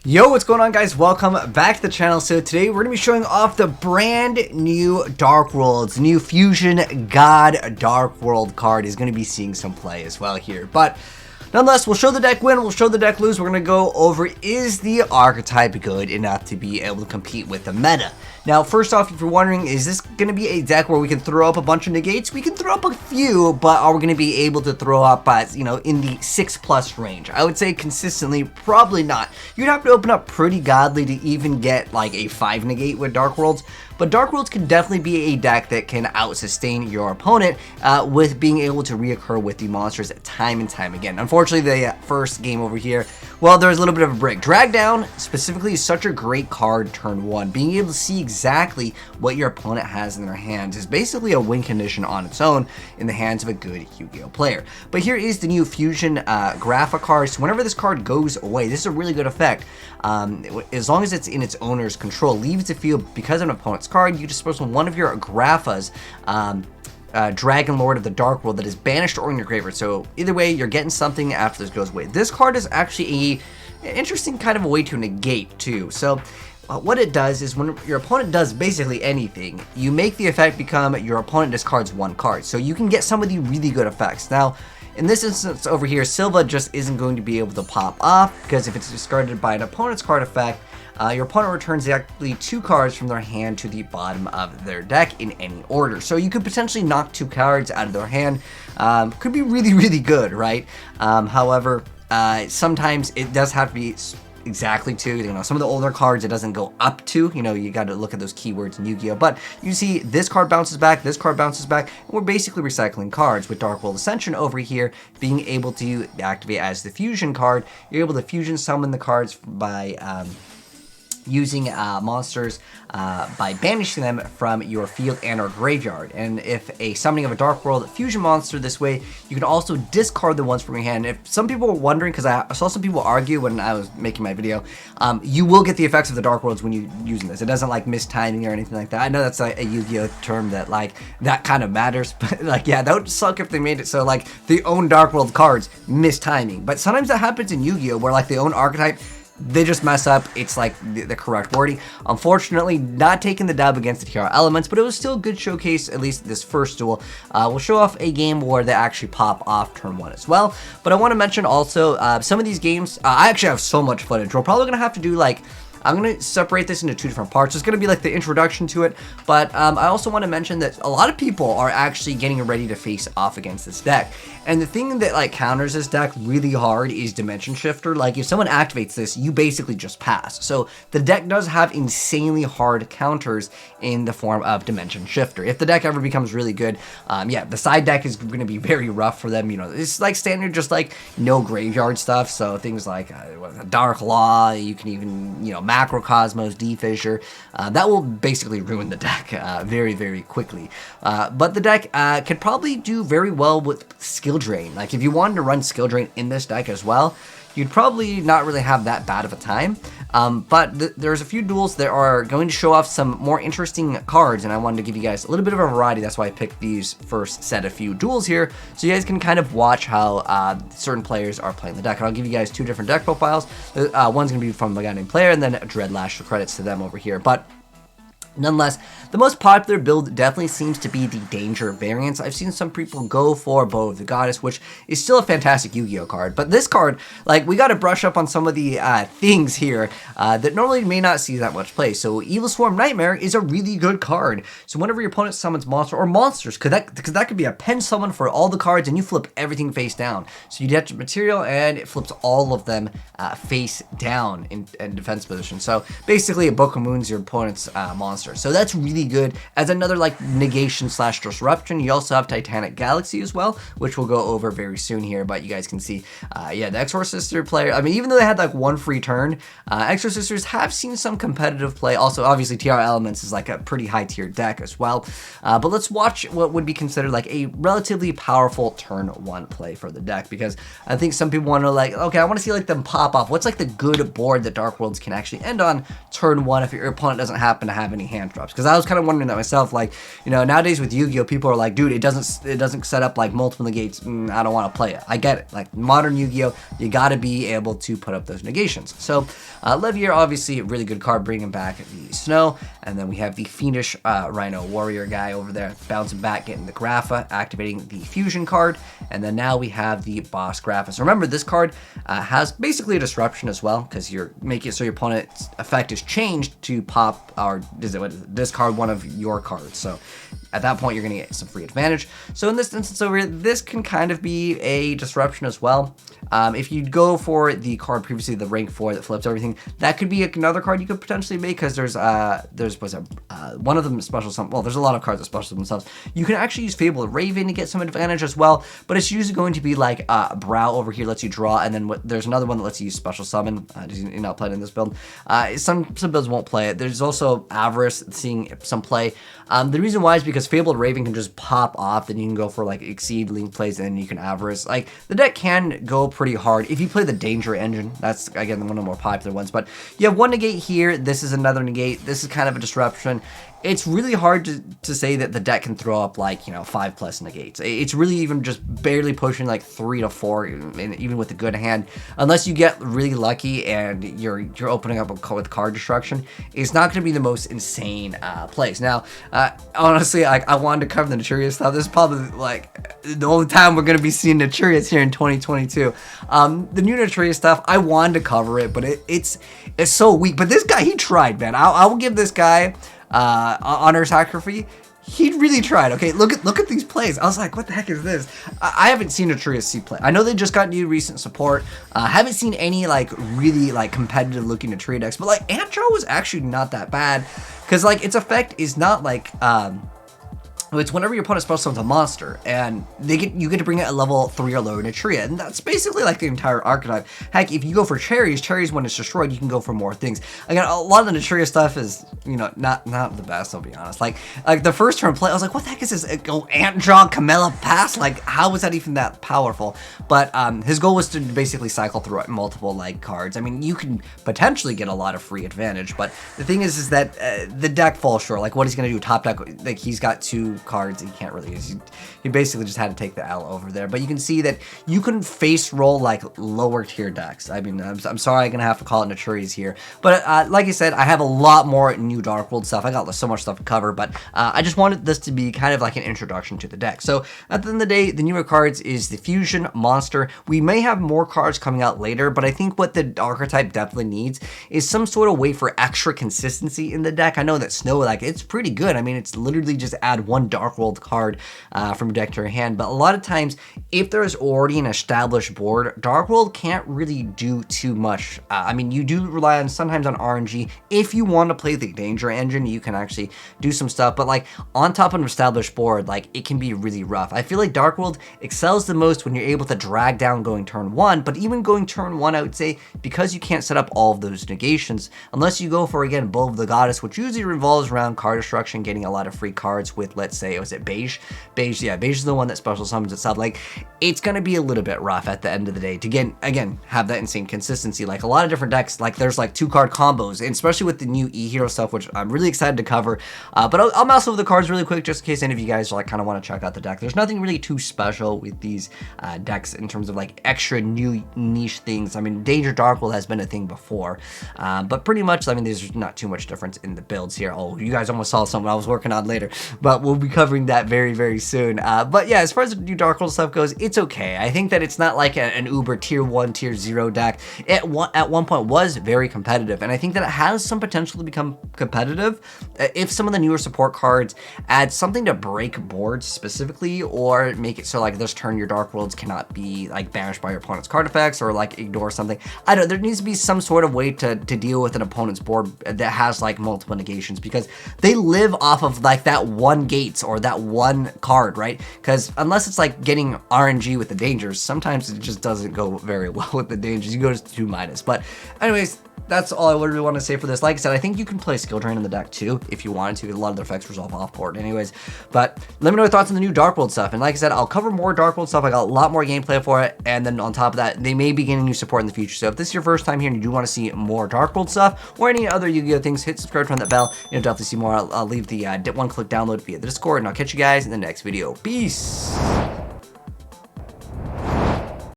Yo, what's going on, guys? Welcome back to the channel. So today we're going to be showing off the brand new DarkWorld, new Fusion God DarkWorld card is going to be seeing some play as well here. But nonetheless, we'll show the deck win, we'll show the deck lose. We're going to go over, is the archetype good enough to be able to compete with the meta? Now, first off, if you're wondering, is this going to be a deck where we can throw up a bunch of negates? We can throw up a few, but are we going to be able to throw up, in the 6+ range? I would say consistently, probably not. You'd have to open up pretty godly to even get like a 5 negate with DarkWorlds. But DarkWorlds can definitely be a deck that can out-sustain your opponent with being able to reoccur with the monsters time and time again. Unfortunately, the first game over here, well, there's a little bit of a break. Drag Down, specifically, is such a great card turn 1. Being able to see exactly what your opponent has in their hands is basically a win condition on its own in the hands of a good Yugioh player. But here is the new Fusion Grapha card. So whenever this card goes away, this is a really good effect. As long as it's in its owner's control, leaves the field because of an opponent's card, you dispose of one of your Graphas, Dragon Lord of the Dark World, that is banished or in your graveyard. So either way, you're getting something after this goes away. This card is actually an interesting kind of a way to negate too. So what it does is when your opponent does basically anything, you make the effect become your opponent discards 1 card. So you can get some of the really good effects. Now, in this instance over here, Silva just isn't going to be able to pop off, because if it's discarded by an opponent's card effect, your opponent returns exactly 2 cards from their hand to the bottom of their deck in any order. So you could potentially knock 2 cards out of their hand. Could be really, really good, right? However, sometimes it does have to be exactly 2. Some of the older cards it doesn't go up to. You got to look at those keywords in Yu-Gi-Oh. But you see this card bounces back, this card bounces back, and we're basically recycling cards. With DarkWorld Ascension over here being able to activate as the fusion card, you're able to fusion summon the cards by using monsters by banishing them from your field and or graveyard. And if a summoning of a DarkWorld fusion monster this way, you can also discard the ones from your hand. If some people were wondering, because I saw some people argue when I was making my video, you will get the effects of the DarkWorlds when you're using this. It doesn't like miss timing or anything like that. I know that's like a Yu-Gi-Oh term that that kind of matters, but yeah, that would suck if they made it so they own DarkWorld cards miss timing. But sometimes that happens in Yu-Gi-Oh where they own archetype, they just mess up. It's the correct wording. Unfortunately, not taking the dub against the TR Elements, but it was still a good showcase, at least this first duel. We'll show off a game where they actually pop off turn 1 as well. But I want to mention also, some of these games, I actually have so much footage. We're probably going to have to do I'm going to separate this into 2 different parts. It's going to be the introduction to it, but I also want to mention that a lot of people are actually getting ready to face off against this deck. And the thing that counters this deck really hard is Dimension Shifter. If someone activates this, you basically just pass. So the deck does have insanely hard counters in the form of Dimension Shifter. If the deck ever becomes really good, yeah, the side deck is going to be very rough for them. It's standard, just no graveyard stuff. So things like Dark Law, you can even, Macrocosmos, D-Fissure, that will basically ruin the deck very, very quickly. But the deck could probably do very well with Skill Drain. If you wanted to run Skill Drain in this deck as well, you'd probably not really have that bad of a time. But there's a few duels that are going to show off some more interesting cards, and I wanted to give you guys a little bit of a variety. That's why I picked these first set of few duels here, so you guys can kind of watch how certain players are playing the deck. And I'll give you guys 2 different deck profiles. One's going to be from a guy named Player, and then Dreadlash, so credits to them over here. But nonetheless, the most popular build definitely seems to be the Danger variants. I've seen some people go for Bow of the Goddess, which is still a fantastic Yu-Gi-Oh card. But this card, we got to brush up on some of the things here that normally may not see that much play. So Evil Swarm Nightmare is a really good card. So whenever your opponent summons monster or monsters, because that could be a pen summon for all the cards, and you flip everything face down. So you get material, and it flips all of them face down in defense position. So basically, a Book of Moon's your opponent's monster. So that's really good as another negation / disruption. You also have Titanic Galaxy as well, which we'll go over very soon here. But you guys can see, yeah, the Exorcister player. I mean, even though they had 1 free turn, Exorcisters have seen some competitive play. Also, obviously, TR Elements is a pretty high tier deck as well. But let's watch what would be considered a relatively powerful turn 1 play for the deck, because I think some people want to okay, I want to see them pop off. What's the good board that DarkWorlds can actually end on turn 1 if your opponent doesn't happen to have any hand enhanced drops. Because I was kind of wondering that myself. Like, you know, nowadays with Yu-Gi-Oh, people are like, dude, it doesn't set up like multiple negates. I don't want to play it. I get it. Like modern Yu-Gi-Oh, you got to be able to put up those negations. So Levier, obviously a really good card, bringing back the Snow. And then we have the Fiendish Rhino Warrior guy over there, bouncing back, getting the Grapha, activating the Fusion card. And then now we have the Boss Grapha. So remember, this card has basically a disruption as well, because you're making it so your opponent's effect is changed to pop or discard one of your cards. So at that point, you're going to get some free advantage. So in this instance over here, this can kind of be a disruption as well. If you go for the card previously, the rank 4 that flips everything, that could be another card you could potentially make, because there's one of them special summon. Well, there's a lot of cards that special themselves. You can actually use Fabled Raven to get some advantage as well, but it's usually going to be like Brow over here lets you draw, and then there's another one that lets you use special summon. You're not playing in this build. Some builds won't play it. There's also Avarice seeing some play. The reason why is because Fabled Raven can just pop off, then you can go for like Exceed, Link plays, and then you can Avarice. Like, the deck can go pretty hard if you play the Danger Engine. That's, again, one of the more popular ones. But you have one negate here. This is another negate. This is kind of a disruption. It's really hard to say that the deck can throw up like, you know, 5+ negates. It's really even just barely pushing like 3 to 4, even with a good hand. Unless you get really lucky and you're opening up with card destruction, it's not going to be the most insane plays. Now, honestly, I wanted to cover the Nutrious stuff. This is probably like the only time we're going to be seeing Nutrious here in 2022. The new Nutrious stuff, I wanted to cover it, but it's so weak. But this guy, he tried, man. I will give this guy honor sacrifice. He really tried. Okay, look at these plays. I was like, what the heck is this? I haven't seen Nutrious C play. I know they just got new recent support. Haven't seen any like really like competitive looking Nutrious decks, but like Antro was actually not that bad, because like its effect is not like it's whenever your opponent special summons a monster, and you get to bring it at level 3 or lower Nutrious, and that's basically like the entire archetype. Heck, if you go for cherries when it's destroyed, you can go for more things. Again, a lot of the Nutrious stuff is, you know, not the best, I'll be honest. Like the first turn play, I was like, what the heck is this? Ant Draw, Camilla Pass? Like, how was that even that powerful? But his goal was to basically cycle through multiple like cards. I mean, you can potentially get a lot of free advantage, but the thing is that the deck falls short. Like, what he's gonna do top deck, like he's got 2 cards he can't really use. He basically just had to take the L over there. But you can see that you can face roll like lower tier decks. I mean, I'm sorry I'm gonna have to call it Nutrious here, but like I said, I have a lot more new DarkWorld stuff. I got so much stuff to cover, but I just wanted this to be kind of like an introduction to the deck. So at the end of the day, the newer cards is the Fusion, Monster. We may have more cards coming out later, but I think what the archetype definitely needs is some sort of way for extra consistency in the deck. I know that Snow, like, it's pretty good. I mean, it's literally just add 1 DarkWorld card from your deck to your hand, but a lot of times, if there's already an established board, DarkWorld can't really do too much. I mean, you do rely on sometimes on RNG. If you want to play the Danger Engine, you can actually do some stuff, but like on top of an established board, like it can be really rough. I feel like DarkWorld excels the most when you're able to drag down going turn 1, but even going turn 1, I would say, because you can't set up all of those negations, unless you go for, again, Bow of the Goddess, which usually revolves around card destruction, getting a lot of free cards with, let's say, was it Beige? Beige, yeah, Beige is the one that special summons itself. Like, it's gonna be a little bit rough at the end of the day to again have that insane consistency. Like a lot of different decks, like there's like 2-card combos, and especially with the new E-Hero stuff, which I'm really excited to cover. But I'll mouse over the cards really quick just in case any of you guys like kind of want to check out the deck. There's nothing really too special with these decks in terms of like extra new niche things. I mean, Danger DarkWorld has been a thing before, but pretty much, I mean, there's not too much difference in the builds here. Oh, you guys almost saw something I was working on later, but we'll be covering that very, very soon. But yeah, as far as the new DarkWorld stuff goes, it's okay. I think that it's not like an uber tier 1, tier 0 deck. It at one point was very competitive, and I think that it has some potential to become competitive if some of the newer support cards add something to break boards specifically, or make it so like this turn your DarkWorlds cannot be like banished by your opponent's card effects, or like ignore something. I don't know, there needs to be some sort of way to deal with an opponent's board that has like multiple negations, because they live off of like that 1 gates or that 1 card, right? Because unless it's like getting RNG with the dangers, sometimes it just doesn't go very well with the dangers. You go to 2-. But anyways, that's all I literally want to say for this. Like I said, I think you can play Skill Drain in the deck too, if you wanted to. A lot of the effects resolve off board anyways. But let me know your thoughts on the new DarkWorld stuff. And like I said, I'll cover more DarkWorld stuff. I got a lot more gameplay for it. And then on top of that, they may be getting new support in the future. So if this is your first time here and you do want to see more DarkWorld stuff or any other Yu-Gi-Oh things, hit subscribe, turn that bell. You'll definitely see more. I'll leave the one-click download via the Discord, and I'll catch you guys in the next video. Peace.